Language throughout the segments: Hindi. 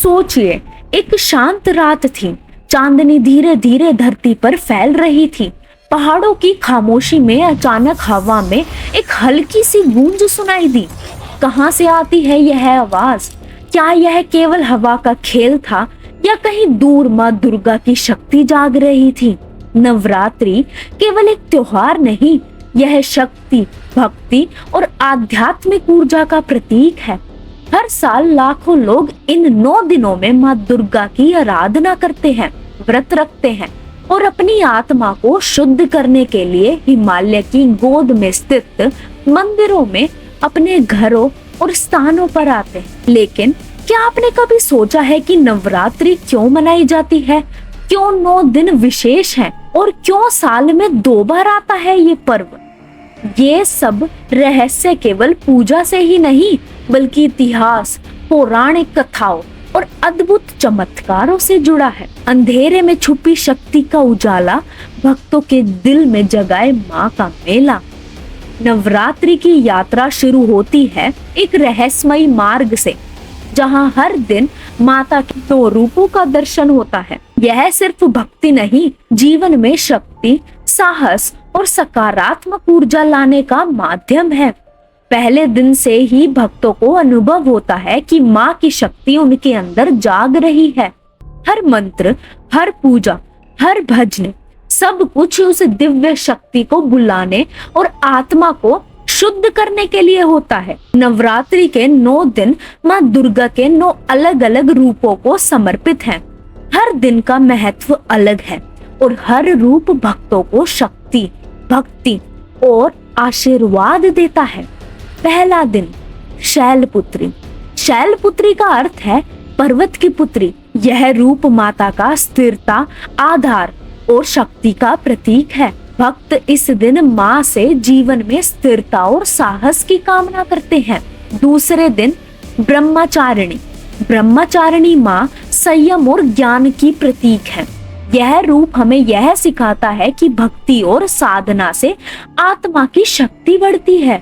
सोचिए, एक शांत रात थी। चांदनी धीरे धीरे धरती पर फैल रही थी। पहाड़ों की खामोशी में अचानक हवा में एक हल्की सी गूंज सुनाई दी। कहाँ से आती है यह आवाज? क्या यह केवल हवा का खेल था या कहीं दूर माँ दुर्गा की शक्ति जाग रही थी? नवरात्रि केवल एक त्योहार नहीं, यह शक्ति, भक्ति और आध्यात्मिक ऊर्जा का प्रतीक है। हर साल लाखों लोग इन 9 दिनों में माँ दुर्गा की आराधना करते हैं, व्रत रखते हैं और अपनी आत्मा को शुद्ध करने के लिए हिमालय की गोद में स्थित मंदिरों में, अपने घरों और स्थानों पर आते हैं। लेकिन क्या आपने कभी सोचा है कि नवरात्रि क्यों मनाई जाती है? क्यों 9 दिन विशेष हैं और क्यों साल में 2 बार आता है ये पर्व? ये सब रहस्य केवल पूजा से ही नहीं, बल्कि इतिहास, पौराणिक कथाओं और अद्भुत चमत्कारों से जुड़ा है। अंधेरे में छुपी शक्ति का उजाला, भक्तों के दिल में जगाए माँ का मेला। नवरात्रि की यात्रा शुरू होती है एक रहस्यमयी मार्ग से, जहाँ हर दिन माता के 2 रूपों का दर्शन होता है। यह सिर्फ भक्ति नहीं, जीवन में शक्ति, साहस और सकारात्मक ऊर्जा लाने का माध्यम है। पहले दिन से ही भक्तों को अनुभव होता है कि माँ की शक्ति उनके अंदर जाग रही है। हर मंत्र, हर पूजा, हर भजन, सब कुछ उस दिव्य शक्ति को बुलाने और आत्मा को शुद्ध करने के लिए होता है। नवरात्रि के 9 दिन माँ दुर्गा के 9 अलग अलग रूपों को समर्पित हैं। हर दिन का महत्व अलग है और हर रूप भक्तों को शक्ति, भक्ति और आशीर्वाद देता है। पहला दिन, शैलपुत्री। शैलपुत्री का अर्थ है पर्वत की पुत्री। यह रूप माता का स्थिरता, आधार और शक्ति का प्रतीक है। भक्त इस दिन माँ से जीवन में स्थिरता और साहस की कामना करते हैं। दूसरे दिन, ब्रह्मचारिणी। ब्रह्मचारिणी माँ संयम और ज्ञान की प्रतीक है। यह रूप हमें यह सिखाता है कि भक्ति और साधना से आत्मा की शक्ति बढ़ती है।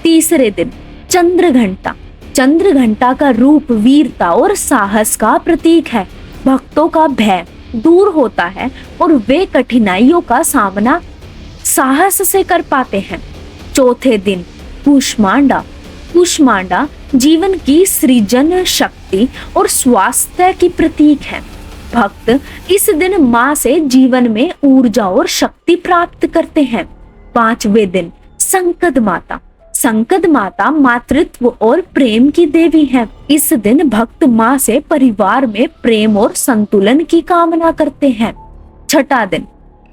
तीसरे दिन, चंद्रघंटा। चंद्रघंटा का रूप वीरता और साहस का प्रतीक है। भक्तों का भय दूर होता है और वे कठिनाइयों का सामना साहस से कर पाते हैं। चौथे दिन, कूष्मांडा। कूष्मांडा जीवन की सृजन शक्ति और स्वास्थ्य की प्रतीक है। भक्त इस दिन माँ से जीवन में ऊर्जा और शक्ति प्राप्त करते हैं। 5वें दिन, संकट माता। संकट माता मातृत्व और प्रेम की देवी है। इस दिन भक्त माँ से परिवार में प्रेम और संतुलन की कामना करते हैं। छठा दिन,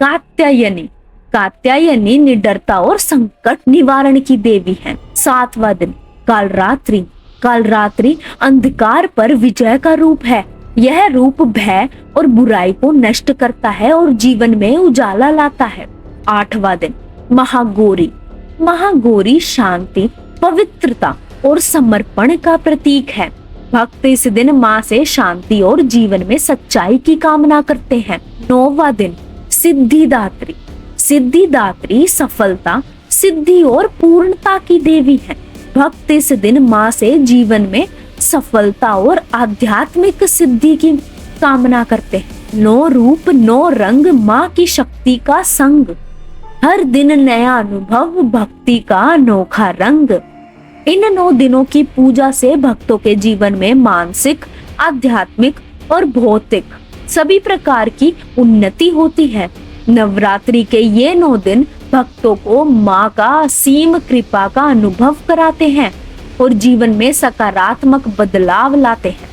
कात्यायनी। कात्यायनी निडरता और संकट निवारण की देवी है। 7वां दिन, कालरात्रि। कालरात्रि अंधकार पर विजय का रूप है। यह रूप भय और बुराई को नष्ट करता है और जीवन में उजाला लाता है। 8वां दिन, महागौरी। महागौरी शांति, पवित्रता और समर्पण का प्रतीक है। भक्त इस दिन माँ से शांति और जीवन में सच्चाई की कामना करते हैं। 9वां दिन, सिद्धिदात्री। सिद्धिदात्री सफलता, सिद्धि और पूर्णता की देवी है। भक्त इस दिन माँ से जीवन में सफलता और आध्यात्मिक सिद्धि की कामना करते हैं। 9 रूप, 9 रंग, माँ की शक्ति का संग। हर दिन नया अनुभव, भक्ति का अनोखा रंग। इन 9 दिनों की पूजा से भक्तों के जीवन में मानसिक, आध्यात्मिक और भौतिक सभी प्रकार की उन्नति होती है। नवरात्रि के ये 9 दिन भक्तों को माँ का असीम कृपा का अनुभव कराते हैं और जीवन में सकारात्मक बदलाव लाते हैं।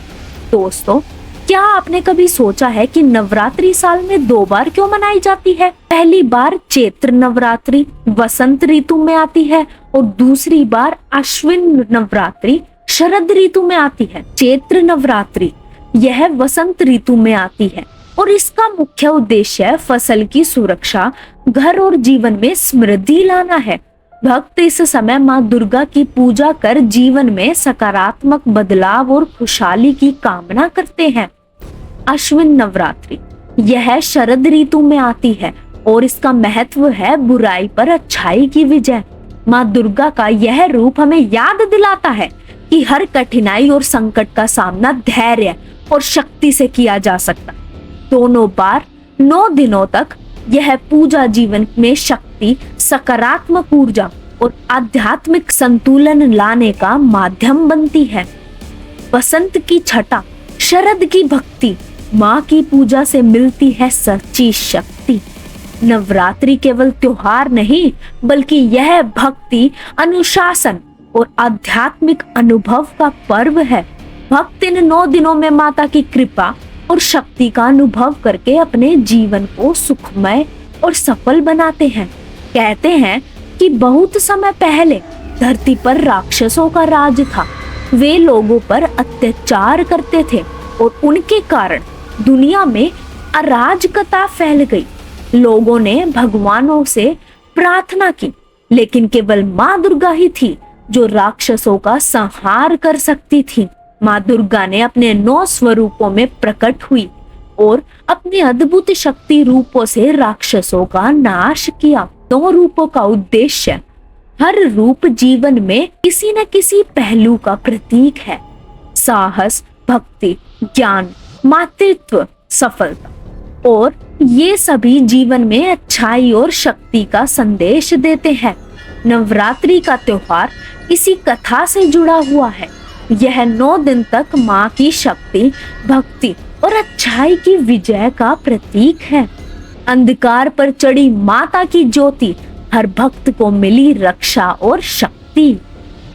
दोस्तों, क्या आपने कभी सोचा है कि नवरात्रि साल में 2 बार क्यों मनाई जाती है? पहली बार चैत्र नवरात्रि वसंत ऋतु में आती है और दूसरी बार अश्विन नवरात्रि शरद ऋतु में आती है। चैत्र नवरात्रि यह वसंत ऋतु में आती है और इसका मुख्य उद्देश्य फसल की सुरक्षा, घर और जीवन में समृद्धि लाना है। भक्त इस समय माँ दुर्गा की पूजा कर जीवन में सकारात्मक बदलाव और खुशहाली की कामना करते हैं। अश्विन नवरात्रि यह शरद ऋतु में आती है और इसका महत्व है बुराई पर अच्छाई की विजय। माँ दुर्गा का यह रूप हमें याद दिलाता है कि हर कठिनाई और संकट का सामना धैर्य और शक्ति से किया जा सकता। दोनों बार 9 दिनों तक यह पूजा जीवन में शक्ति, सकारात्मक ऊर्जा और आध्यात्मिक संतुलन लाने का माध्यम बनती है। बसंत की छटा, शरद की भक्ति, माँ की पूजा से मिलती है सच्ची शक्ति। नवरात्रि केवल त्योहार नहीं, बल्कि यह भक्ति, अनुशासन और आध्यात्मिक अनुभव का पर्व है। भक्त इन 9 दिनों में माता की कृपा और शक्ति का अनुभव करके अपने जीवन को सुखमय और सफल बनाते हैं। कहते हैं कि बहुत समय पहले धरती पर राक्षसों का राज था। वे लोगों पर अत्याचार करते थे और उनके कारण दुनिया में अराजकता फैल गई। लोगों ने भगवानों से प्रार्थना की, लेकिन केवल माँ दुर्गा ही थी जो राक्षसों का संहार कर सकती थी। माँ दुर्गा ने अपने 9 स्वरूपों में प्रकट हुई और अपने अद्भुत शक्ति रूपों से राक्षसों का नाश किया। 9 रूपों का उद्देश्य, हर रूप जीवन में किसी न किसी पहलू का प्रतीक है। साहस, भक्ति, ज्ञान, मातृत्व, सफलता, और ये सभी जीवन में अच्छाई और शक्ति का संदेश देते हैं। नवरात्रि का त्योहार इसी कथा से जुड़ा हुआ है। यह 9 दिन तक माँ की शक्ति, भक्ति और अच्छाई की विजय का प्रतीक है। अंधकार पर चढ़ी माता की ज्योति, हर भक्त को मिली रक्षा और शक्ति।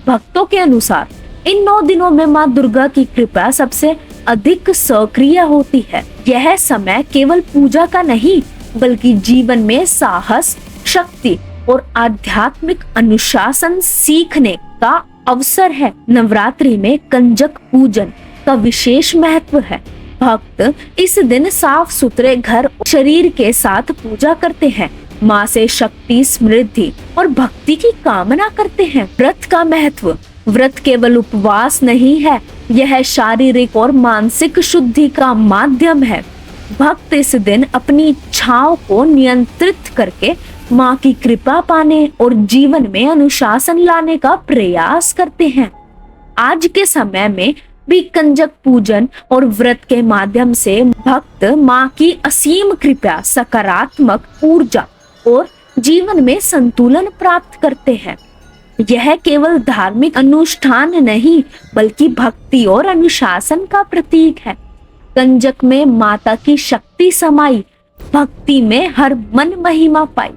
भक्तों के अनुसार इन 9 दिनों में माँ दुर्गा की कृपा सबसे अधिक सक्रिय होती है। यह समय केवल पूजा का नहीं, बल्कि जीवन में साहस, शक्ति और आध्यात्मिक अनुशासन सीखने का अवसर है। नवरात्रि में कंजक पूजन का विशेष महत्व है। भक्त इस दिन साफ सुथरे घर, शरीर के साथ पूजा करते हैं। माँ से शक्ति, समृद्धि और भक्ति की कामना करते हैं। व्रत का महत्व, व्रत केवल उपवास नहीं है, यह शारीरिक और मानसिक शुद्धि का माध्यम है। भक्त इस दिन अपनी इच्छाओं को नियंत्रित करके माँ की कृपा पाने और जीवन में अनुशासन लाने का प्रयास करते हैं। आज के समय में भी कंजक पूजन और व्रत के माध्यम से भक्त माँ की असीम कृपा, सकारात्मक ऊर्जा और जीवन में संतुलन प्राप्त करते हैं। यह केवल धार्मिक अनुष्ठान नहीं, बल्कि भक्ति और अनुशासन का प्रतीक है। कंजक में माता की शक्ति समाई, भक्ति में हर मन महिमा पाई।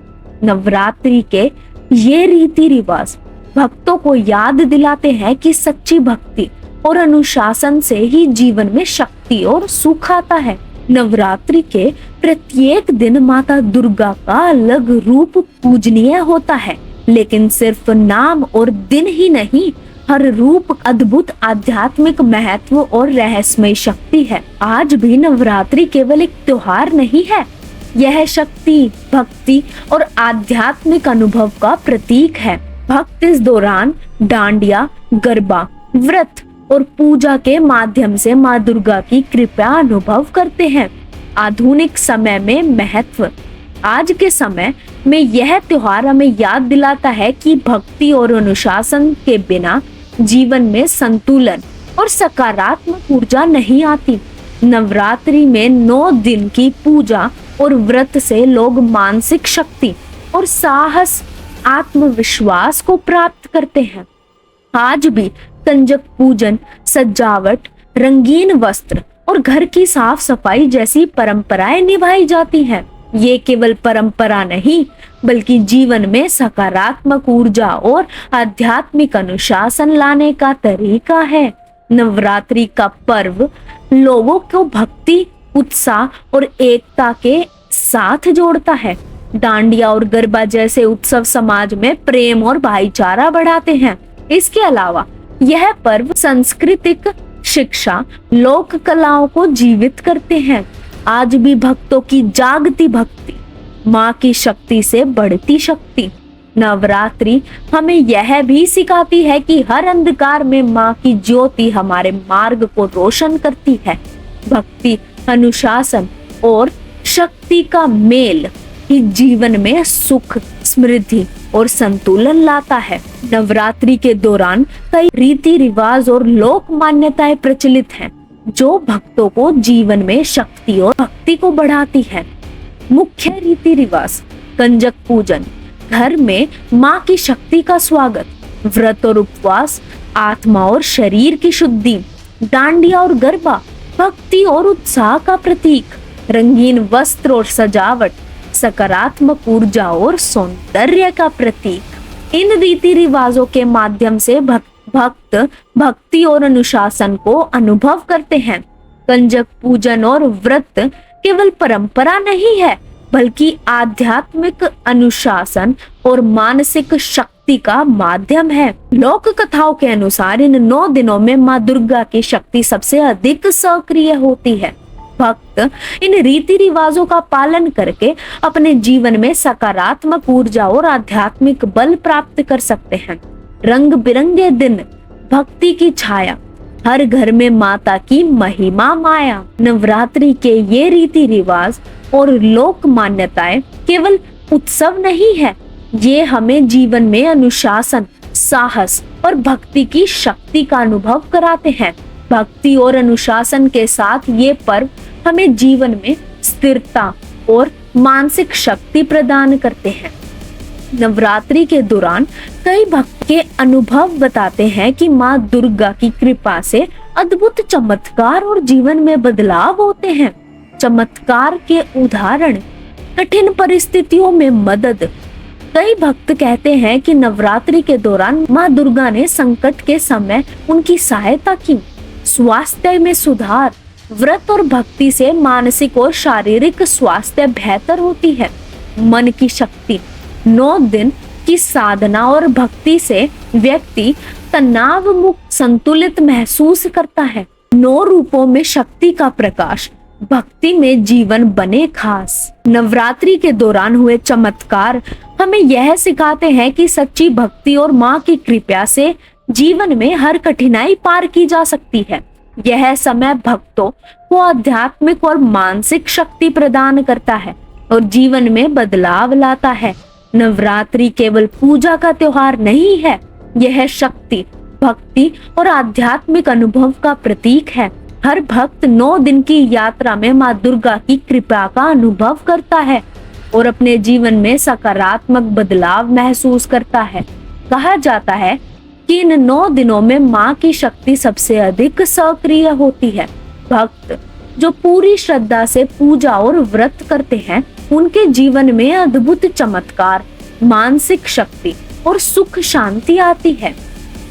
नवरात्रि के ये रीति रिवाज भक्तों को याद दिलाते हैं कि सच्ची भक्ति और अनुशासन से ही जीवन में शक्ति और सुख आता है। नवरात्रि के प्रत्येक दिन माता दुर्गा का अलग रूप पूजनीय होता है, लेकिन सिर्फ नाम और दिन ही नहीं, हर रूप अद्भुत आध्यात्मिक महत्व और रहस्यमय शक्ति है। आज भी नवरात्रि केवल एक त्योहार नहीं है, यह शक्ति, भक्ति और आध्यात्मिक अनुभव का प्रतीक है। भक्त इस दौरान डांडिया, गरबा, व्रत और पूजा के माध्यम से माँ दुर्गा की कृपा अनुभव करते हैं। आधुनिक समय में महत्व, आज के समय में यह त्योहार हमें याद दिलाता है कि भक्ति और अनुशासन के बिना जीवन में संतुलन और सकारात्मक ऊर्जा नहीं आती। नवरात्रि में 9 दिन की पूजा और व्रत से लोग मानसिक शक्ति और साहस, आत्मविश्वास को प्राप्त करते हैं। आज भी कंजक पूजन, सजावट, रंगीन वस्त्र और घर की साफ सफाई जैसी परंपराएं निभाई जाती हैं। ये केवल परंपरा नहीं, बल्कि जीवन में सकारात्मक ऊर्जा और आध्यात्मिक अनुशासन लाने का तरीका है। नवरात्रि का पर्व लोगों को भक्ति, उत्साह और एकता के साथ जोड़ता है। डांडिया और गरबा जैसे उत्सव समाज में प्रेम और भाईचारा बढ़ाते हैं। इसके अलावा यह पर्व सांस्कृतिक शिक्षा, लोक कलाओं को जीवित करते हैं। आज भी भक्तों की जागती भक्ति, माँ की शक्ति से बढ़ती शक्ति। नवरात्रि हमें यह भी सिखाती है कि हर अंधकार में माँ की ज्योति हमारे मार्ग को रोशन करती है। भक्ति, अनुशासन और शक्ति का मेल ही जीवन में सुख, समृद्धि और संतुलन लाता है। नवरात्रि के दौरान कई रीति रिवाज और लोक मान्यताएं प्रचलित हैं। जो भक्तों को जीवन में शक्ति और भक्ति को बढ़ाती है। मुख्य रीति रिवाज: कंजक पूजन, घर में माँ की शक्ति का स्वागत, व्रत और उपवास, आत्मा और शरीर की शुद्धि, डांडिया और गरबा, भक्ति और उत्साह का प्रतीक, रंगीन वस्त्र और सजावट, सकारात्मक ऊर्जा और सौंदर्य का प्रतीक। इन रीति रिवाजों के माध्यम से भक्त भक्ति और अनुशासन को अनुभव करते हैं। कंजक पूजन और व्रत केवल परंपरा नहीं है, बल्कि आध्यात्मिक अनुशासन और मानसिक शक्ति का माध्यम है। लोक कथाओं के अनुसार इन 9 दिनों में माँ दुर्गा की शक्ति सबसे अधिक सक्रिय होती है। भक्त इन रीति रिवाजों का पालन करके अपने जीवन में सकारात्मक ऊर्जा और आध्यात्मिक बल प्राप्त कर सकते हैं। रंग बिरंगे दिन, भक्ति की छाया, हर घर में माता की महिमा माया। नवरात्रि के ये रीति रिवाज और लोक मान्यताएं केवल उत्सव नहीं है, ये हमें जीवन में अनुशासन, साहस और भक्ति की शक्ति का अनुभव कराते हैं। भक्ति और अनुशासन के साथ ये पर्व हमें जीवन में स्थिरता और मानसिक शक्ति प्रदान करते हैं। नवरात्रि के दौरान कई भक्त के अनुभव बताते हैं कि माँ दुर्गा की कृपा से अद्भुत चमत्कार और जीवन में बदलाव होते हैं। चमत्कार के उदाहरण: कठिन परिस्थितियों में मदद। कई भक्त कहते हैं कि नवरात्रि के दौरान माँ दुर्गा ने संकट के समय उनकी सहायता की। स्वास्थ्य में सुधार, व्रत और भक्ति से मानसिक और शारीरिक स्वास्थ्य बेहतर होती है। मन की शक्ति, 9 दिन की साधना और भक्ति से व्यक्ति तनाव मुक्त, संतुलित महसूस करता है। 9 रूपों में शक्ति का प्रकाश, भक्ति में जीवन बने खास। नवरात्रि के दौरान हुए चमत्कार हमें यह सिखाते हैं कि सच्ची भक्ति और माँ की कृपा से जीवन में हर कठिनाई पार की जा सकती है। यह समय भक्तों को आध्यात्मिक और मानसिक शक्ति प्रदान करता है और जीवन में बदलाव लाता है। नवरात्रि केवल पूजा का त्योहार नहीं है, यह शक्ति, भक्ति और आध्यात्मिक अनुभव का प्रतीक है। हर भक्त 9 दिन की यात्रा में माँ दुर्गा की कृपा का अनुभव करता है और अपने जीवन में सकारात्मक बदलाव महसूस करता है। कहा जाता है कि इन 9 दिनों में माँ की शक्ति सबसे अधिक सक्रिय होती है। भक्त जो पूरी श्रद्धा से पूजा और व्रत करते हैं, उनके जीवन में अद्भुत चमत्कार, मानसिक शक्ति और सुख शांति आती है।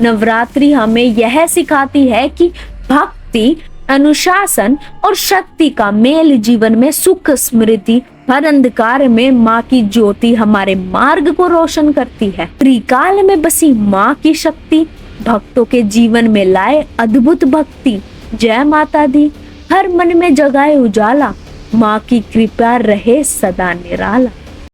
नवरात्रि हमें यह सिखाती है कि भक्ति, अनुशासन और शक्ति का मेल जीवन में सुख, समृद्धि, हर अंधकार में माँ की ज्योति हमारे मार्ग को रोशन करती है। त्रिकाल में बसी माँ की शक्ति भक्तों के जीवन में लाए अद्भुत भक्ति। जय माता दी, हर मन में जगाए उजाला, माँ की कृपा रहे सदा निराला।